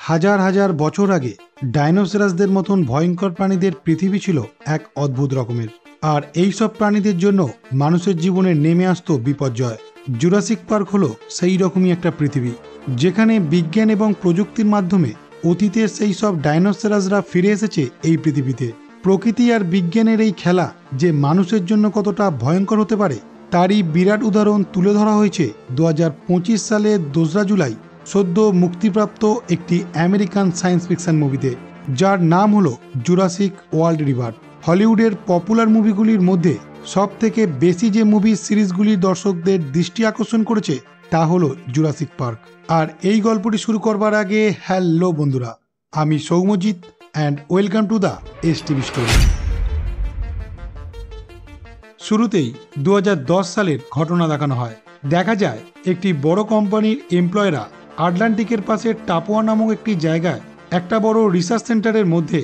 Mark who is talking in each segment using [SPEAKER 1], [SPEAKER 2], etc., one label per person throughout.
[SPEAKER 1] হাজার হাজার বছর আগে ডাইনোসরাসদের মতন ভয়ঙ্কর প্রাণীদের পৃথিবী ছিল এক অদ্ভুত রকমের। আর এই সব প্রাণীদের জন্য মানুষের জীবনে নেমে আসতো বিপর্যয়। জুরাসিক পার্ক হলো সেই রকমই একটা পৃথিবী, যেখানে বিজ্ঞান এবং প্রযুক্তির মাধ্যমে অতীতের সেই সব ডাইনোসরাসরা ফিরে এসেছে এই পৃথিবীতে। প্রকৃতি আর বিজ্ঞানের এই খেলা যে মানুষের জন্য কতটা ভয়ঙ্কর হতে পারে তারই বিরাট উদাহরণ তুলে ধরা হয়েছে 2025 সালের 2 জুলাই সদ্য মুক্তিপ্রাপ্ত একটি আমেরিকান সায়েন্স ফিকশন মুভিতে, যার নাম হলো জুরাসিক ওয়ার্ল্ড রিভার। হলিউডের পপুলার মুভিগুলির মধ্যে সব থেকে বেশি যে মুভি সিরিজগুলির দর্শকদের দৃষ্টি আকর্ষণ করেছে তা হলো জুরাসিক পার্ক। আর এই গল্পটি শুরু করবার আগে হ্যালো বন্ধুরা, আমি Soumyajit and welcome to the STV story. শুরুতেই 2010 সালের ঘটনা দেখানো হয়। দেখা যায় একটি বড় কোম্পানির এমপ্লয়িরা আটলান্টিকের পাশে টাপুয়া নামক একটি জায়গায় একটা বড় রিসার্চ সেন্টারের মধ্যে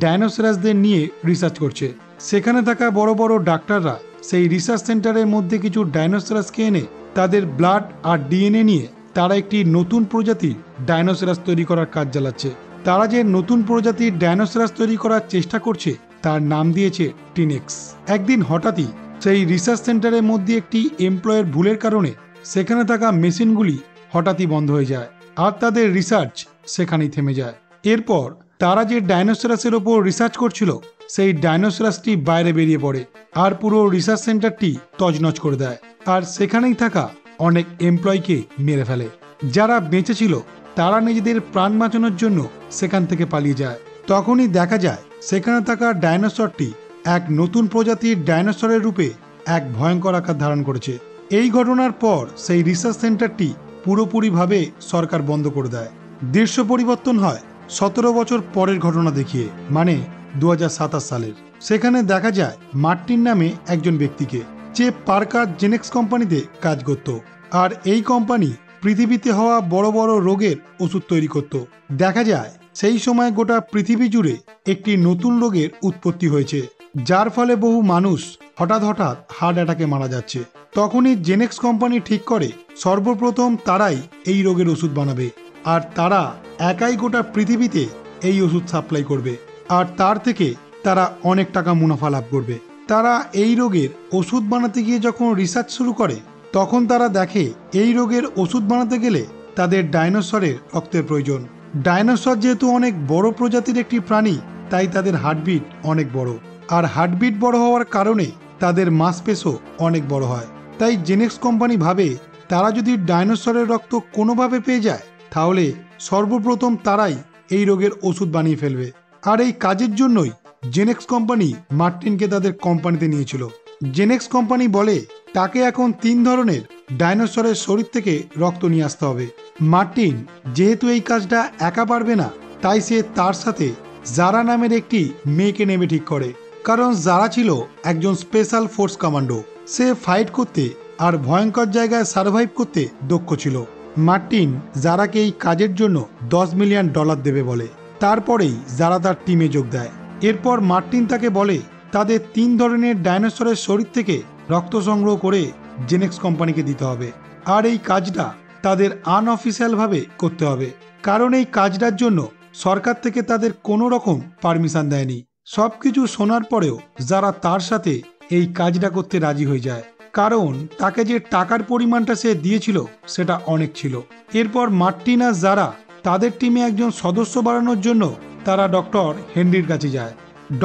[SPEAKER 1] ডাইনোসরাসদের নিয়ে রিসার্চ করছে। সেখানে থাকা বড় বড় ডাক্তাররা সেই রিসার্চ সেন্টারের মধ্যে কিছু ডাইনোসরাসকে এনে তাদের ব্লাড আর ডিএনএ নিয়ে তারা একটি নতুন প্রজাতির ডাইনোসরাস তৈরি করার কাজ চালাচ্ছে। তারা যে নতুন প্রজাতির ডাইনোসরাস তৈরি করার চেষ্টা করছে তার নাম দিয়েছে টিনেক্স। একদিন হঠাৎই সেই রিসার্চ সেন্টারের মধ্যে একটি এমপ্লয়ের ভুলের কারণে সেখানে থাকা মেশিনগুলি হঠাৎই বন্ধ হয়ে যায় আর তাদের রিসার্চ সেখানেই থেমে যায়। এরপর তারা যে ডাইনোসরাসের ওপর রিসার্চ করছিল সেই ডাইনোসরাসটি বাইরে বেরিয়ে পড়ে আর পুরো রিসার্চ সেন্টারটি তছনছ করে দেয় আর সেখানেই থাকা অনেক এমপ্লয়কে মেরে ফেলে। যারা বেঁচে ছিল তারা নিজেদের প্রাণ বাঁচানোর জন্য সেখান থেকে পালিয়ে যায়। তখনই দেখা যায় সেখানে থাকা ডাইনোসরটি এক নতুন প্রজাতির ডাইনোসরের রূপে এক ভয়ঙ্কর আকার ধারণ করেছে। এই ঘটনার পর সেই রিসার্চ সেন্টারটি পুরোপুরিভাবে সরকার বন্ধ করে দেয়। দৃশ্য পরিবর্তন হয় 17 বছর পরের ঘটনা দেখিয়ে, মানে 2027 সালের। সেখানে দেখা যায় মার্টিন নামে একজন ব্যক্তিকে, যে পার্কার জেনেক্স কোম্পানিতে কাজ করত। আর এই কোম্পানি পৃথিবীতে হওয়া বড় বড় রোগের ওষুধ তৈরি করত। দেখা যায় সেই সময় গোটা পৃথিবী জুড়ে একটি নতুন রোগের উৎপত্তি হয়েছে, যার ফলে বহু মানুষ হঠাৎ হার্ট অ্যাটাকে মারা যাচ্ছে। তখনই জেনেক্স কোম্পানি ঠিক করে সর্বপ্রথম তারাই এই রোগের ওষুধ বানাবে আর তারা একাই গোটা পৃথিবীতে এই ওষুধ সাপ্লাই করবে আর তার থেকে তারা অনেক টাকা মুনাফা লাভ করবে। তারা এই রোগের ওষুধ বানাতে গিয়ে যখন রিসার্চ শুরু করে তখন তারা দেখে এই রোগের ওষুধ বানাতে গেলে তাদের ডাইনোসরের রক্তের প্রয়োজন। ডাইনোসর যেহেতু অনেক বড় প্রজাতির একটি প্রাণী, তাই তাদের হার্টবিট অনেক বড়, আর হার্টবিট বড় হওয়ার কারণে তাদের মাংসপেশিও অনেক বড় হয়। তাই জেনেক্স কোম্পানি ভাবে তারা যদি ডাইনোসরের রক্ত কোনোভাবে পেয়ে যায় তাহলে সর্বপ্রথম তারাই এই রোগের ওষুধ বানিয়ে ফেলবে। আর এই কাজের জন্যই জেনেক্স কোম্পানি মার্টিনকে তাদের কোম্পানিতে নিয়েছিল। জেনেক্স কোম্পানি বলে তাকে এখন 3 ধরনের ডাইনোসরের শরীর থেকে রক্ত নিয়ে আসতে হবে। মার্টিন যেহেতু এই কাজটা একা পারবে না, তাই সে তার সাথে জারা নামের একটি মেয়েকে নেবে ঠিক করে। কারণ জারা ছিল একজন স্পেশাল ফোর্স কমান্ডো। সে ফাইট করতে আর ভয়ঙ্কর জায়গায় সার্ভাইভ করতে দক্ষ ছিল। মার্টিন জারাকে এই কাজের জন্য $10 মিলিয়ন দেবে বলে। তারপরেই জারা তার টিমে যোগ দেয়। এরপর মার্টিন তাকে বলে তাদের 3 ধরনের ডাইনোসরের শরীর থেকে রক্ত সংগ্রহ করে জেনেক্স কোম্পানিকে দিতে হবে। আর এই কাজটা তাদের আনঅফিসিয়ালভাবে করতে হবে, কারণ এই কাজটার জন্য সরকার থেকে তাদের কোনো রকম পারমিশন দেয়নি। সবকিছু শোনার পরেও যারা তার সাথে এই কাজটা করতে রাজি হয়ে যায়, কারণ তাকে যে টাকার পরিমাণটা সে দিয়েছিল সেটা অনেক ছিল। এরপর মার্টিন আর যারা তাদের টিমে একজন সদস্য বাড়ানোর জন্য তারা ডক্টর হেনরির কাছে যায়।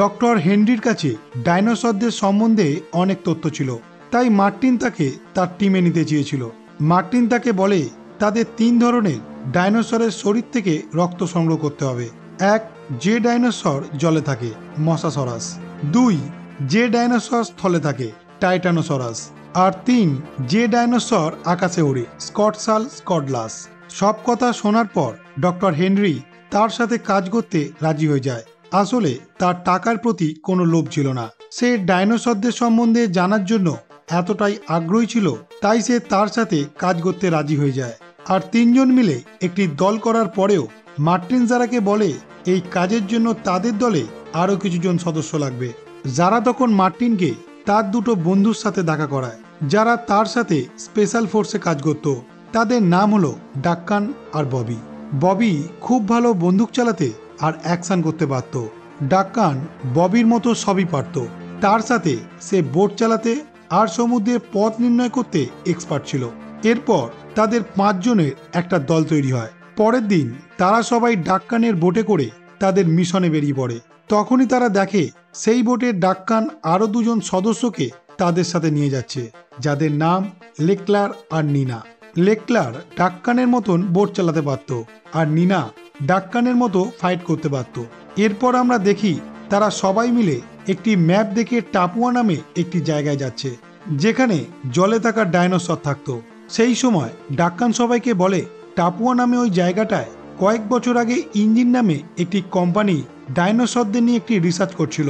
[SPEAKER 1] ডক্টর হেনরির কাছে ডাইনোসরদের সম্বন্ধে অনেক তথ্য ছিল, তাই মার্টিন তাকে তার টিমে নিতে চেয়েছিল। মার্টিন তাকে বলে তাদের 3 ধরনের ডাইনোসরের শরীর থেকে রক্ত সংগ্রহ করতে হবে। 1, যে ডাইনোসর জলে থাকে, মসাসরাস। 2, যে ডাইনোসর স্থলে থাকে, টাইটানোসরাস। আর 3, যে ডাইনোসর আকাশে ওড়ে, স্কটসালস্কটলাস। সব কথা শোনার পর ডক্টর হেনরি তার সাথে কাজ করতে রাজি হয়ে যায়। আসলে তার টাকার প্রতি কোনো লোভ ছিল না, সে ডাইনোসরদের সম্বন্ধে জানার জন্য এতটাই আগ্রহী ছিল, তাই সে তার সাথে কাজ করতে রাজি হয়ে যায়। আর 3 জন মিলে একটি দল করার পরেও মার্টিন জারাকে বলে এই কাজের জন্য তাদের দলে আরও কিছুজন সদস্য লাগবে। যারা তখন মার্টিনকে তার 2টো বন্ধুর সাথে দেখা করায়, যারা তার সাথে স্পেশাল ফোর্সে কাজ করত। তাদের নাম হলো ডাক্কান আর ববি। ববি খুব ভালো বন্দুক চালাতে আর অ্যাকশন করতে পারত। ডাক্কান ববির মতো সবই পারত। তার সাথে সে বোট চালাতে আর সমুদ্রে পথ নির্ণয় করতে এক্সপার্ট ছিল। এরপর তাদের 5 জনের একটা দল তৈরি হয়। পরের দিন তারা সবাই ডাক্কানের বোটে করে তাদের মিশনে বেরিয়ে পড়ে। তখনই তারা দেখে সেই বোটের ডাক্কান আরও 2 জন সদস্যকে তাদের সাথে নিয়ে যাচ্ছে, যাদের নাম লেকলার আর নিনা। লেকলার ডাক্কানের মতন বোট চালাতে পারত আর নিনা ডাক্কানের মতো ফাইট করতে পারত। এরপর আমরা দেখি তারা সবাই মিলে একটি ম্যাপ দেখে টাপুয়া নামে একটি জায়গায় যাচ্ছে, যেখানে জলে থাকা ডাইনোসর থাকতো। সেই সময় ডাক্কান সবাইকে বলে টাপুয়া নামে ওই জায়গাটায় কয়েক বছর আগে ইঞ্জিন নামে একটি কোম্পানি ডাইনোসরদের নিয়ে একটি রিসার্চ করছিল,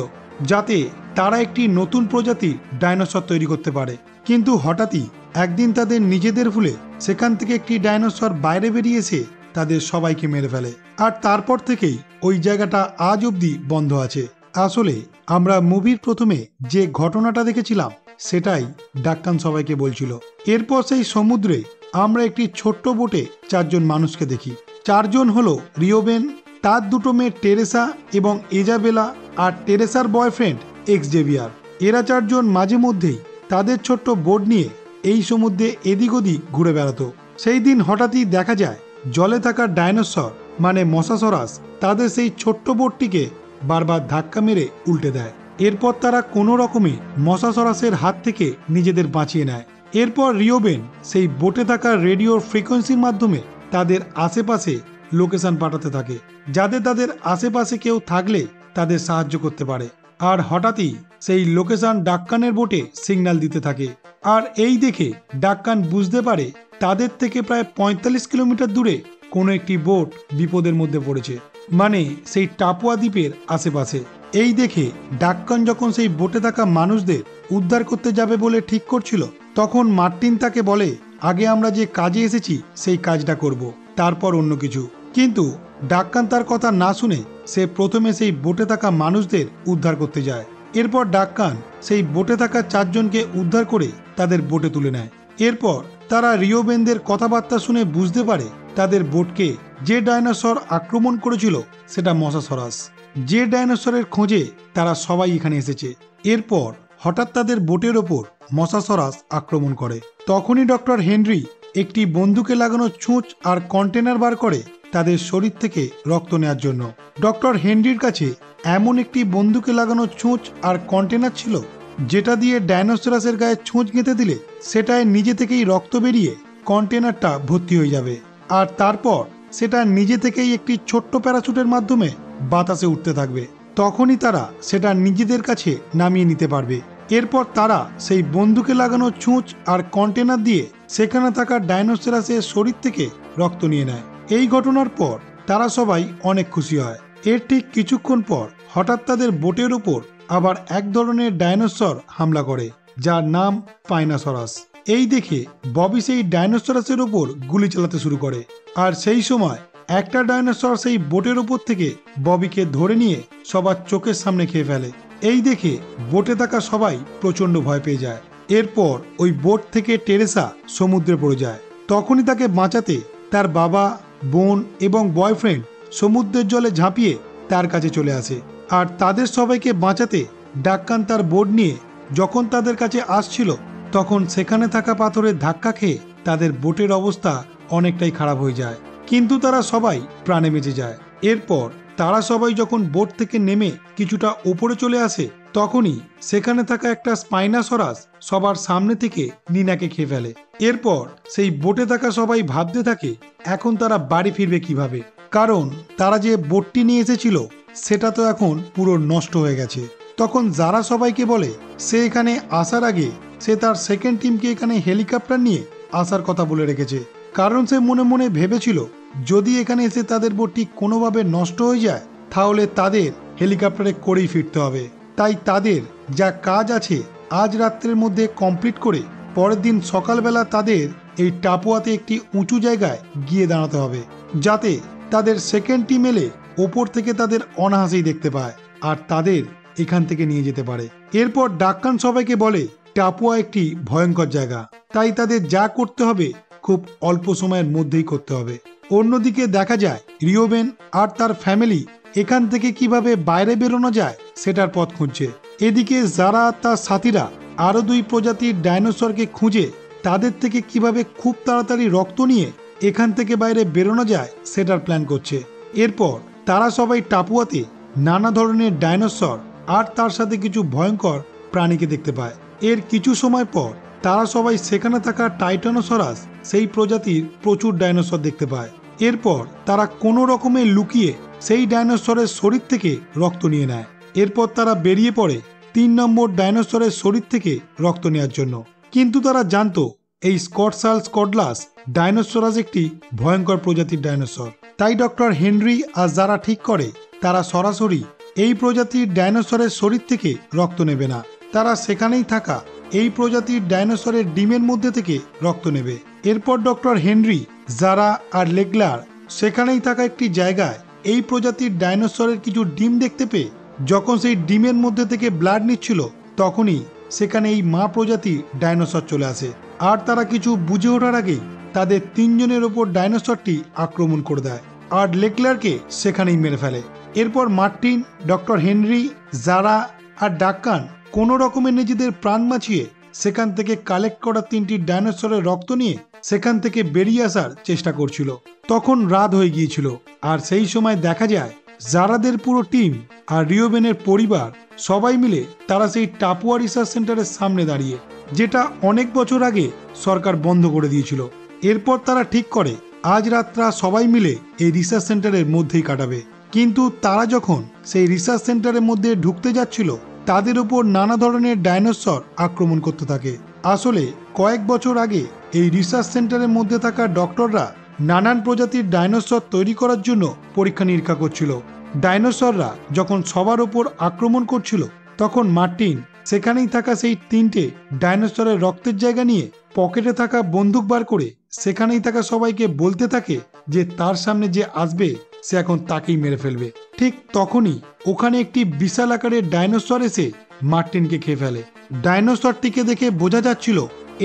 [SPEAKER 1] যাতে তারা একটি নতুন প্রজাতির ডাইনোসর তৈরি করতে পারে। কিন্তু হঠাৎই একদিন তাদের নিজেদের ভুলে সেখান থেকে একটি ডাইনোসর বাইরে বেরিয়ে এসে তাদের সবাইকে মেরে ফেলে। আর তারপর থেকেই ওই জায়গাটা আজ অবধি বন্ধ আছে। আসলে আমরা মুভির প্রথমে যে ঘটনাটা দেখেছিলাম সেটাই ডাক্কান সবাইকে বলছিল। এরপর সেই সমুদ্রে আমরা একটি ছোট্ট বোটে 4 জন মানুষকে দেখি। 4 জন হলো রিওবেন, তার 2 মেয়ে টেরেসা এবং ইজাবেলা, আর টেরেসার বয়ফ্রেন্ড এক্সজেভিয়ার। এরা 4 জন মাঝে মধ্যেই তাদের ছোট্ট বোট নিয়ে এই সমুদ্রে এদিক ওদিক ঘুরে বেড়াতো। সেই দিন হঠাৎই দেখা যায় জলে থাকা ডাইনোসর মানে মসাসরাস তাদের সেই ছোট্ট বোটটিকে বারবার ধাক্কা মেরে উল্টে দেয়। এরপর তারা কোনো রকমে মসাসরাসের হাত থেকে নিজেদের বাঁচিয়ে নেয়। এরপর রিওবেন সেই বোটে থাকা রেডিওর ফ্রিকোয়েন্সির মাধ্যমে তাদের আশেপাশে লোকেশন পাঠাতে থাকে, যাতে তাদের আশেপাশে কেউ থাকলে তাদের সাহায্য করতে পারে। আর হঠাৎই সেই লোকেশন ডাক্কানের বোটে সিগন্যাল দিতে থাকে। আর এই দেখে ডাক্কান বুঝতে পারে তাদের থেকে প্রায় 45 কিলোমিটার দূরে কোনো একটি বোট বিপদের মধ্যে পড়েছে, মানে সেই টাপুয়া দ্বীপের আশেপাশে। এই দেখে ডাক্কান যখন সেই বোটে থাকা মানুষদের উদ্ধার করতে যাবে বলে ঠিক করছিল, তখন মার্টিন তাকে বলে আগে আমরা যে কাজে এসেছি সেই কাজটা করব, তারপর অন্য কিছু। কিন্তু ডাক্কান তার কথা না শুনে সে প্রথমে সেই বোটে থাকা মানুষদের উদ্ধার করতে যায়। এরপর ডাক্কান সেই বোটে থাকা 4 জনকে উদ্ধার করে তাদের বোটে তুলে নেয়। এরপর তারা রিওবেনদের কথাবার্তা শুনে বুঝতে পারে তাদের বোটকে যে ডাইনোসর আক্রমণ করেছিল সেটা মসাসরাস। যে ডাইনোসরের খোঁজে তারা সবাই এখানে এসেছে। এরপর হঠাৎ তাদের বোটের ওপর মসাসরাস আক্রমণ করে। তখনই ডক্টর হেনরি একটি বন্দুকে লাগানো ছুঁচ আর কন্টেনার বার করে তাদের শরীর থেকে রক্ত নেওয়ার জন্য। ডক্টর হেনরির কাছে এমন একটি বন্দুকে লাগানো ছুঁচ আর কন্টেনার ছিল, যেটা দিয়ে ডাইনোসরাসের গায়ে ছুঁচ গেঁথে দিলে সেটায় নিজে থেকেই রক্ত বেরিয়ে কন্টেনারটা ভর্তি হয়ে যাবে, আর তারপর সেটা নিজে থেকেই একটি ছোট্ট প্যারাশুটের মাধ্যমে বাতাসে উঠতে থাকবে। তখনই তারা সেটা নিজেদের কাছে নামিয়ে নিতে পারবে। এরপর তারা সেই বন্দুকে লাগানো ছুঁচ আর কন্টেনার দিয়ে সেখানে থাকা ডাইনোসরাসের শরীর থেকে রক্ত নিয়ে নেয়। এই ঘটনার পর তারা সবাই অনেক খুশি হয়। এর ঠিক কিছুক্ষণ পর হঠাৎ তাদের বোটের ওপর আবার এক ধরনের ডাইনোসর হামলা করে, যার নাম স্পাইনোসরাস। এই দেখে ববি সেই ডাইনোসরাসের ওপর গুলি চালাতে শুরু করে। আর সেই সময় একটা ডাইনোসর সেই বোটের ওপর থেকে ববিকে ধরে নিয়ে সবার চোখের সামনে খেয়ে ফেলে। এই দেখে বোটে থাকা সবাই প্রচন্ড ভয় পেয়ে যায়। এরপর ওই বোট থেকে টেরেসা সমুদ্রে পড়ে যায়। তখনই তাকে বাঁচাতে তার বাবা, বোন এবং বয়ফ্রেন্ড সমুদ্রের জলে ঝাঁপিয়ে তার কাছে চলে আসে। আর তাদের সবাইকে বাঁচাতে ডাক্কান তার বোট নিয়ে যখন তাদের কাছে আসছিল, তখন সেখানে থাকা পাথরের ধাক্কা খেয়ে তাদের বোটের অবস্থা অনেকটাই খারাপ হয়ে যায়, কিন্তু তারা সবাই প্রাণে বেঁচে যায়। এরপর তারা সবাই যখন বোট থেকে নেমে কিছুটা উপরে চলে আসে, তখনই সেখানে থাকা একটা স্পাইনোসরাস সবার সামনে থেকে নিনাকে খেয়ে ফেলে। এরপর সেই বোটে থাকা সবাই ভাবতে থাকে এখন তারা বাড়ি ফিরবে কিভাবে, কারণ তারা যে বোটটি নিয়ে এসেছিল সেটা তো এখন পুরো নষ্ট হয়ে গেছে। তখন যারা সবাইকে বলে সে এখানে আসার আগে সে তার সেকেন্ড টিমকে এখানে হেলিকপ্টার নিয়ে আসার কথা বলে রেখেছে, কারণ সে মনে মনে ভেবেছিল যদি এখানে এসে তাদের বোটটি কোনোভাবে নষ্ট হয়ে যায় তাহলে তাদের হেলিকপ্টারে করেই ফিরতে হবে। তাই তাদের যা কাজ আছে আজ রাত্রের মধ্যে কমপ্লিট করে পরের দিন সকালবেলা তাদের এই টাপুয়াতে একটি উঁচু জায়গায় গিয়ে দাঁড়াতে হবে, যাতে তাদের সেকেন্ড টিম এলে ওপর থেকে তাদের অনাহাসেই দেখতে পায় আর তাদের এখান থেকে নিয়ে যেতে পারে। এরপর ডাক্কান সবাইকে বলে টাপুয়া একটি ভয়ঙ্কর জায়গা, তাই তাদের যা করতে হবে খুব অল্প সময়ের মধ্যেই করতে হবে। অন্যদিকে দেখা যায় রিওবেন আর তার ফ্যামিলি এখান থেকে কিভাবে বাইরে বেরোনো যায় সেটার পথ খুঁজছে। এদিকে যারা তার সাথীরা আরো 2 প্রজাতির ডাইনোসরকে খুঁজে তাদের থেকে কিভাবে খুব তাড়াতাড়ি রক্ত নিয়ে এখান থেকে বাইরে বেরোনো যায় সেটার প্ল্যান করছে। এরপর তারা সবাই টাপুয়াতে নানা ধরনের ডাইনোসর আর তার সাথে কিছু ভয়ঙ্কর প্রাণীকে দেখতে পায়। এর কিছু সময় পর তারা সবাই সেখানে থাকা টাইটানোসরাস সেই প্রজাতির প্রচুর ডাইনোসর দেখতে পায়। এরপর তারা কোনো রকমে লুকিয়ে সেই ডাইনোসরের শরীর থেকে রক্ত নিয়ে নেয়। এরপর তারা বেরিয়ে পড়ে 3 নম্বর ডাইনোসরের শরীর থেকে রক্ত নেওয়ার জন্য। কিন্তু তারা জানতো এই স্কটসালস্কডলাস ডাইনোসরাস একটি ভয়ঙ্কর প্রজাতির ডাইনোসর। তাই ডক্টর হেনরি আর যারা ঠিক করে তারা সরাসরি এই প্রজাতির ডাইনোসরের শরীর থেকে রক্ত নেবে না, তারা সেখানেই থাকা এই প্রজাতির ডাইনোসরের ডিমের মধ্যে থেকে রক্ত নেবে। এরপর ডক্টর হেনরি, যারা আর লেগলার সেখানেই থাকা একটি জায়গায় এই প্রজাতির ডাইনোসরের কিছু ডিম দেখতে পেয়ে যখন সেই ডিমের মধ্যে থেকে ব্লাড নিচ্ছিল তখনই সেখানে এই মা প্রজাতির ডাইনোসর চলে আসে। আর তারা কিছু বুঝে ওঠার আগেই তাদের 3 জনের ওপর ডাইনোসরটি আক্রমণ করে দেয় আর লেগলারকে সেখানেই মেরে ফেলে। এরপর মার্টিন, ডক্টর হেনরি, জারা আর ডাক্কান কোনো রকমের নিজেদের প্রাণ বাঁচিয়ে সেখান থেকে কালেক্ট করা 3টি ডাইনোসরের রক্ত নিয়ে সেখান থেকে বেরিয়ে আসার চেষ্টা করছিল। তখন রাত হয়ে গিয়েছিল আর সেই সময় দেখা যায় জারাদের পুরো টিম আর রিওবেনের পরিবার সবাই মিলে তারা সেই টাপুয়া রিসার্চ সেন্টারের সামনে দাঁড়িয়ে, যেটা অনেক বছর আগে সরকার বন্ধ করে দিয়েছিল। এরপর তারা ঠিক করে আজ রাতটা সবাই মিলে এই রিসার্চ সেন্টারের মধ্যেই কাটাবে। কিন্তু তারা যখন সেই রিসার্চ সেন্টারের মধ্যে ঢুকতে যাচ্ছিল তাদের উপর নানা ধরনের ডাইনোসর আক্রমণ করতে থাকে। আসলে কয়েক বছর আগে এই রিসার্চ সেন্টারের মধ্যে থাকা ডক্টররা নানান প্রজাতির ডাইনোসর তৈরি করার জন্য পরীক্ষা নিরীক্ষা করছিল। ডাইনোসররা যখন সবার উপর আক্রমণ করছিল তখন মার্টিন সেখানেই থাকা সেই 3টে ডাইনোসরের রক্তের জায়গা নিয়ে পকেটে থাকা বন্দুক বার করে সেখানেই থাকা সবাইকে বলতে থাকে যে তার সামনে যে আসবে সে এখন তাকেই মেরে ফেলবে। ঠিক তখনই ওখানে একটি বিশাল আকারের ডাইনোসর এসে মার্টিনকে খেয়ে ফেলে। ডাইনোসরটিকে দেখে বোঝা যাচ্ছিল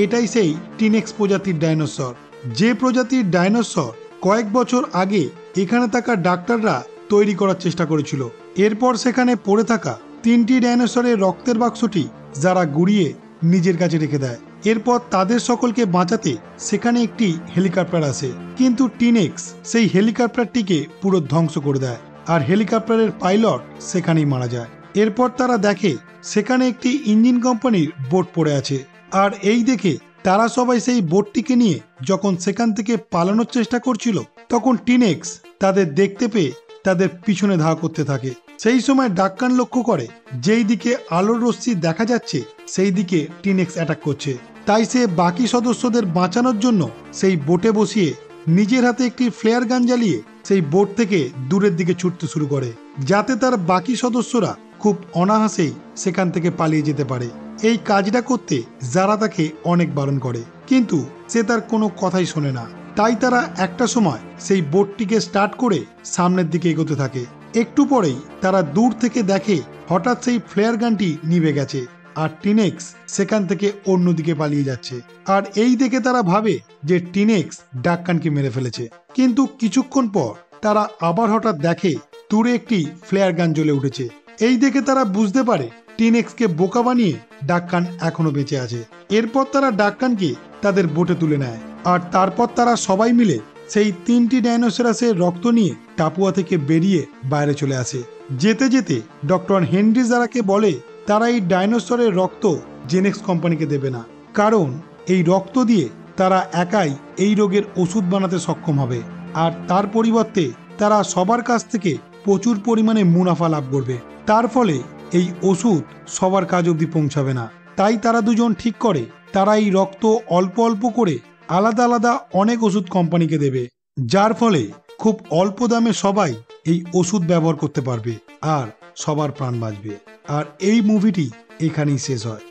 [SPEAKER 1] এটাই সেই টিনেক্স প্রজাতির ডাইনোসর, যে প্রজাতির ডাইনোসর কয়েক বছর আগে এখানে থাকা ডাক্তাররা তৈরি করার চেষ্টা করেছিল। এরপর সেখানে পড়ে থাকা 3টি ডাইনোসরের রক্তের বাক্সটি যারা গুড়িয়ে নিজের কাছে রেখে দেয়। এরপর তাদের সকলকে বাঁচাতে সেখানে একটি হেলিকপ্টার আসে, কিন্তু টিনেক্স সেই হেলিকপ্টারটিকে পুরো ধ্বংস করে দেয় আর হেলিকপ্টারের পাইলট সেখানেই মারা যায়। এরপর তারা দেখে সেখানে একটি ইঞ্জিন কোম্পানির বোট পড়ে আছে আর এই দেখে তারা সবাই সেই বোটটিকে নিয়ে যখন সেখান থেকে পালানোর চেষ্টা করছিল তখন টিনেক্স তাদের দেখতে পেয়ে তাদের পিছনে ধাওয়া করতে থাকে। সেই সময় ডাক্কান লক্ষ্য করে যেই দিকে আলোর রশ্মি দেখা যাচ্ছে সেই দিকে টিনেক্স অ্যাটাক করছে। তাই সে বাকি সদস্যদের বাঁচানোর জন্য সেই বোটে বসিয়ে নিজের হাতে একটি ফ্লেয়ার গান জ্বালিয়ে সেই বোট থেকে দূরের দিকে ছুটতে শুরু করে, যাতে তার বাকি সদস্যরা খুব অনায়াসেই সেখান থেকে পালিয়ে যেতে পারে। এই কাজটা করতে যারা তাকে অনেক বারণ করে, কিন্তু সে তার কোনো কথাই শোনে না। তাই তারা একটা সময় সেই বোটটিকে স্টার্ট করে সামনের দিকে এগোতে থাকে। একটু পরেই তারা দূর থেকে দেখে হঠাৎ সেই ফ্লেয়ার গানটি নিভে গেছে আর টিনেক্স সেখান থেকে অন্যদিকে পালিয়ে যাচ্ছে। আর এই দেখে তারা ভাবে যে টিনেক্স ডাক্কানকে মেরে ফেলেছে, কিন্তু কিছুক্ষণ পর তারা আবার হঠাৎ দেখে দূরে একটি ফ্লেয়ার গান জ্বলে উঠেছে। এই দেখে তারা বুঝতে পারে টিনেক্সকে বোকা বানিয়ে ডাক্কান এখনো বেঁচে আছে। এরপর তারা ডাক্কানকে তাদের বোটে তুলে নেয় আর তারপর তারা সবাই মিলে সেই 3টি ডাইনোসরাসের রক্ত নিয়ে টাপুয়া থেকে বেরিয়ে বাইরে চলে আসে। যেতে যেতে ডক্টর হেনরি জারাকে বলে তারা এই ডাইনোসরের রক্ত জেনেক্স কোম্পানিকে দেবে না, কারণ এই রক্ত দিয়ে তারা একাই এই রোগের ওষুধ বানাতে সক্ষম হবে আর তার পরিবর্তে তারা সবার কাছ থেকে প্রচুর পরিমাণে মুনাফা লাভ করবে। তার ফলে এই ওষুধ সবার কাজ অবধি পৌঁছাবে না। তাই তারা দুজন ঠিক করে তারা এই রক্ত অল্প অল্প করে আলাদা আলাদা অনেক ওষুধ কোম্পানিকে দেবে, যার ফলে খুব অল্প দামে সবাই এই ওষুধ ব্যবহার করতে পারবে আর সবার প্রাণ বাঁচবে। আর এই মুভিটি এখানেই শেষ হয়।